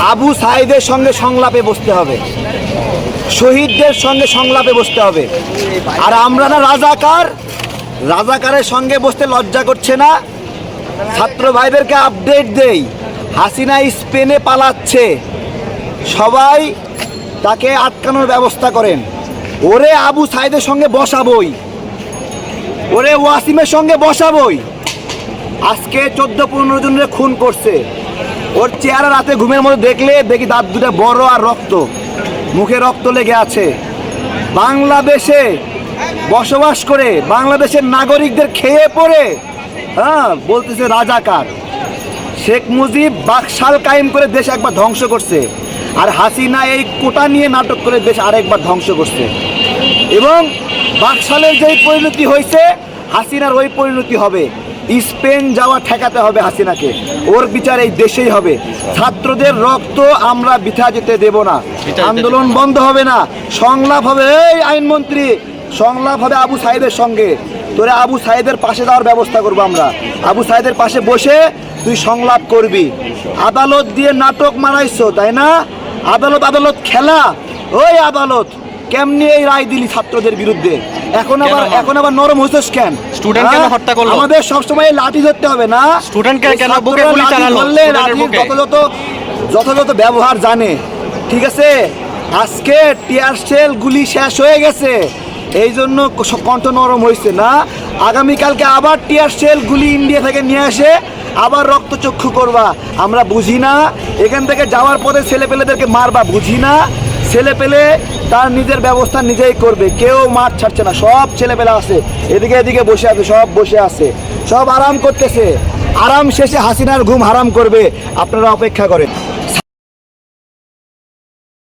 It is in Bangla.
আবু সাঈদের সঙ্গে সংলাপে বসতে হবে, শহীদদের সঙ্গে সংলাপে বসতে হবে। আর আমরা না রাজাকার, রাজাকারের সঙ্গে বসতে লজ্জা করছে না? ছাত্র ভাইদেরকে আপডেট দেই, হাসিনা স্পেনে পালাচ্ছে, সবাই তাকে আটকানোর ব্যবস্থা করেন। ওরে আবু সাঈদের সঙ্গে বসাবই, ওরে ওয়াসিমের সঙ্গে বসাবই। আজকে 14-15 জনের খুন করছে, ওর চেহারা রাতে ঘুমের মধ্যে দেখলে দেখি দাঁত দুটো বড় আর রক্ত, মুখে রক্ত লেগে আছে। বাংলাদেশে বসবাস করে বাংলাদেশের নাগরিকদের খেয়ে পড়ে বলতেছে রাজাকার। শেখ মুজিব বাকশাল কায়েম করে দেশ একবার ধ্বংস করছে, আর হাসিনা এই কোটা নিয়ে নাটক করে দেশ আরেকবার ধ্বংস করছে। এবং বাকশালের যেই পরিণতি হয়েছে, হাসিনার ওই পরিণতি হবে। স্পেন যাওয়া ঠেকাতে হবে হাসিনাকে, ওর বিচার এই দেশেই হবে। ছাত্রদের রক্ত আমরা বৃথা যেতে দেব না, আন্দোলন বন্ধ হবে না, সংলাপ হবে। এই আইনমন্ত্রী, সংলাপ হবে আবু সাঈদের সঙ্গে। তোরা আবু সাঈদের পাশে যাওয়ার ব্যবস্থা করবো আমরা। আবু সাঈদের পাশে বসে তুই সংলাপ করবি। আদালত দিয়ে নাটক মারাইছো, তাই না? আদালত আদালত খেলা। ওই আদালত কেমনি এই রায় দিলি ছাত্রদের বিরুদ্ধে? এখন আবার নরম হইছস কেন? স্টুডেন্ট কেন হত্যা করলো? আমাদের সবসময় লাঠি ধরতে হবে না? স্টুডেন্টকে কেন বুকে গুলি চালালো? যথাযথ ব্যবহার জানে, ঠিক আছে? আজকে টিয়ার শেল গুলি শেষ হয়ে গেছে, এই জন্য কণ্ঠ নরম হয়েছে না? আগামীকালকে আবার টিয়ার শেল গুলি ইন্ডিয়া থেকে নিয়ে আসে, আবার রক্তচক্ষু করবা। আমরা বুঝি না? এখান থেকে যাওয়ার পরে ছেলেপেলেদেরকে মারবা, বুঝি না? ছেলেপেলে তার নিজের ব্যবস্থা নিজেই করবে, কেউ মাঠ ছাড়ছে না। সব ছেলেপেলে আছে, এদিকে এদিকে বসে আছে, সব বসে আছে, সব আরাম করতেছে। আরাম শেষে হাসিনার ঘুম হারাম করবে, আপনারা অপেক্ষা করেন।